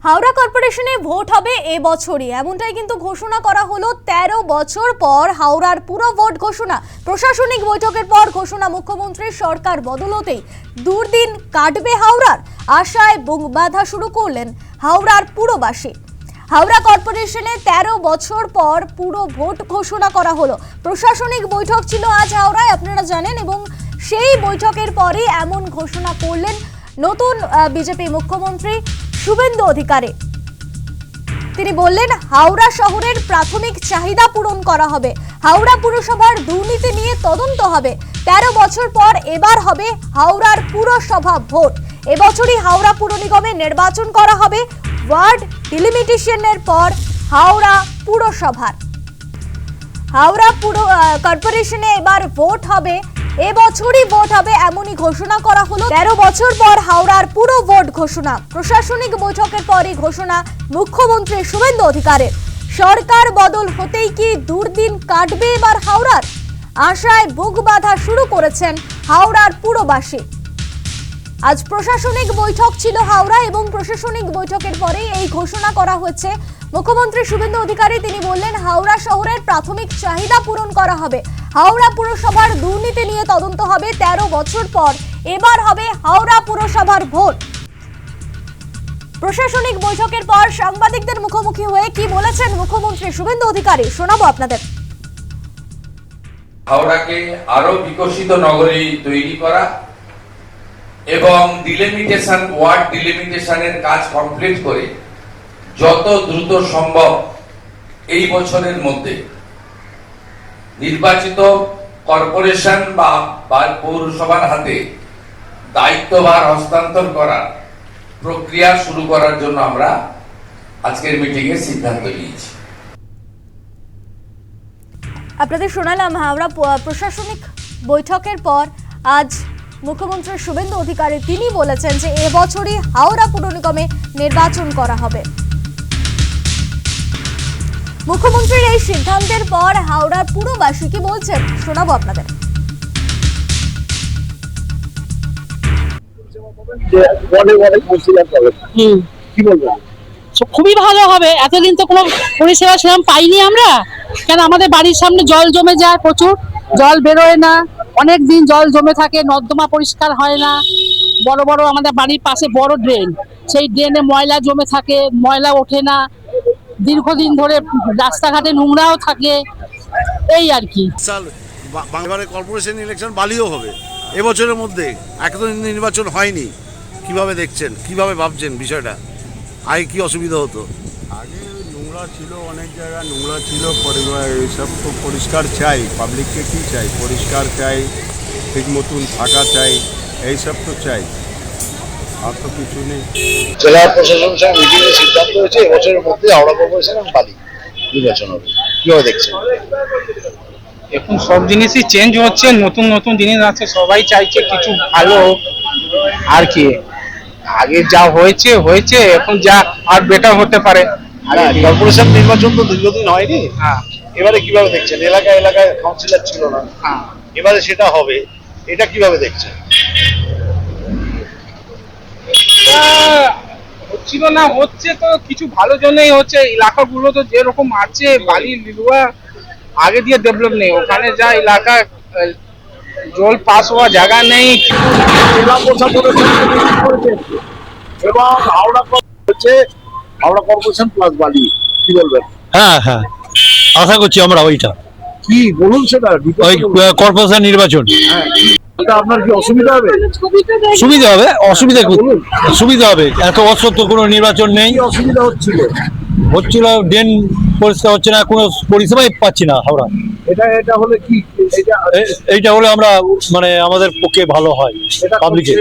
Howrah কর্পোরেশনে vote হবে এবছরই, এমনটাই কিন্তু ঘোষণা করা হলো। 13 বছর পর হাওড়ার পুরো ভোট ঘোষণা। প্রশাসনিক বৈঠকের পর ঘোষণা মুখ্যমন্ত্রীর, সরকার বদলতেই দুর্দিন কাটবে হাওড়ার আশায় বুক বাঁধা শুরু করলেন হাওড়ার পুরবাসী। হাওড়া কর্পোরেশনে 13 বছর পর পুরো ভোট ঘোষণা করা হলো। প্রশাসনিক বৈঠক ছিল আজ হাওড়ায়, আপনারা জানেন, এবং সেই বৈঠকের পরই এমন ঘোষণা করলেন নতুন বিজেপি মুখ্যমন্ত্রী শুভেন্দু অধিকারী। তিনি বললেন, হাওড়া শহরের প্রাথমিক চাহিদা পূরণ করা হবে, হাওড়া পুরসভার দুর্নীতি নিয়ে তদন্ত হবে। 13 বছর পর এবার হবে হাওড়ার পুরসভা ভোট। এবছরই হাওড়া পুর নিগমে নির্বাচন করা হবে। ওয়ার্ড ডিলিমিটেশনের পর হাওড়া পুরসভার, হাওড়া পুর কর্পোরেশনে এবার ভোট হবে, এবছরই ভোট হবে, এমনই ঘোষণা করা হলো। 13 বছর পর হাওড়ার পুরো ভোট ঘোষণা। প্রশাসনিক বৈঠকের পরই ঘোষণা মুখ্যমন্ত্রী শুভেন্দু অধিকারীর। সরকার বদল হতেই কি দুর্দিন কাটবে এবার হাওড়ার? আশায় বুক বাঁধা শুরু করেছেন হাওড়ার পুরবাসী। আজ প্রশাসনিক বৈঠক ছিল হাওড়া, এবং প্রশাসনিক বৈঠকের পরেই এই ঘোষণা করা হয়েছে মুখ্যমন্ত্রী শুভেন্দু অধিকারী। তিনি বললেন, হাওড়া শহরের প্রাথমিক চাহিদা পূরণ করা হবে, হাওড়া পুরসভার দুর্নীতি নিয়ে তদন্ত হবে। 13 বছর পর এবার হবে হাওড়া পুরসভার ভোট। প্রশাসনিক বৈঠকের পর সাংবাদিকদের মুখোমুখি হয়ে কি বলেছেন মুখ্যমন্ত্রী শুভেন্দু অধিকারী, শোনাবো আপনাদের। হাওড়াকে আরো বিকশিত নগরী তৈরি করা এবং ডিলিমিটেশন, ওয়ার্ড ডিলিমিটেশনের কাজ কমপ্লিট করে যত দ্রুত সম্ভব এই বছরের মধ্যে নির্বাচিত কর্পোরেশন বা পৌরসভার হাতে দায়িত্বভার হস্তান্তর করার প্রক্রিয়া শুরু করার জন্য আমরা আজকের মিটিংয়ে সিদ্ধান্ত নিয়েছি। আপনাদের শোনালাম হাওড়া প্রশাসনিক বৈঠকের পর আজ মুখ্যমন্ত্রী শুভেন্দু অধিকারী তিনি বলেছেন যে এবছরই হাওড়া পুর নিগমে নির্বাচন করা হবে। মুখ্যমন্ত্রীর এই সিদ্ধান্তের পর হাওড়ার পুরবাসী কি বলছেন, শোনাবো আপনাদের। খুবই ভালো হবে। এতদিন তো কোনো পরিষেবা সেরকম পাইনি আমরা। কেন আমাদের বাড়ির সামনে জল জমে যায়, প্রচুর জল বেরোয় না, অনেক দিন জল জমে থাকে, নর্দমা পরিষ্কার হয় না। বড় বড় আমাদের বাড়ির পাশে বড় ড্রেন, সেই ড্রেনে ময়লা জমে থাকে, ময়লা ওঠে না, দীর্ঘদিন ধরে রাস্তাঘাটে নোংরাও থাকে, এই আর কি। বাংলার কর্পোরেশন ইলেকশন বালিও হবে এবছরের মধ্যে, একদম নির্বাচন হয়নি। কিভাবে দেখছেন, কিভাবে ভাবছেন বিষয়টা? আগে কি অসুবিধা হতো? আগে নোংরা ছিল, অনেক জায়গায় নোংরা ছিল, এইসব তো পরিষ্কার চাই। পাবলিককে কি চাই? পরিষ্কার চাই, ঠিক মতন থাকা চাই, এইসব তো চাই, আর তো কিছু নেই। জেলা প্রশাসনের সঙ্গে মিটিংয়ে সিদ্ধান্ত হয়েছে এবছরের মধ্যে হাওড়া কর্পোরেশন এবং বালি নির্বাচন হবে। কিভাবে দেখছেন? এখন সব জিনিসই চেঞ্জ হচ্ছে, নতুন নতুন জিনিস আছে, সবাই চাইছে কিছু ভালো হোক। আর কি, আগে যা হয়েছে হয়েছে, এখন যা আর বেটার হতে পারে। কর্পোরেশন নির্বাচন তো দীর্ঘদিন হয়নি। হ্যাঁ, এবারে কিভাবে দেখছেন? এলাকায় এলাকায় কাউন্সিলর ছিল না, হ্যাঁ, এবারে সেটা হবে, এটা কিভাবে দেখছেন? হচ্ছিল না, হচ্ছে তো কিছু ভালো জন্যই হচ্ছে। এলাকাগুলো তো যেরকম আছে, বালি লিলুয়া আগে দিয়ে ডেভেলপ নেই, ওখানে যা এলাকা জল পাস হওয়া জায়গা নেই। জেলা প্রশাসনের এবং হাওড়া হচ্ছে হাওড়া কর্পোরেশন প্লাস বালি, কি বলবেন? হ্যাঁ হ্যাঁ, আশা করছি আমরা ওইটা। কি বলুন সেটা? ওই কর্পোরেশন নির্বাচন। আপনার কি অসুবিধা হবে? সুবিধা হবে, অসুবিধা সুবিধা হবে। এত বছর তো কোনো নির্বাচন নেই, অসুবিধা হচ্ছিল ড্রেন পরিষ্কার হচ্ছে না, কোনো পরিষেবাই পাচ্ছি না হাওড়া। এটা হলে কি, এইটা হলে আমরা মানে আমাদের পক্ষে ভালো হয় পাবলিকের।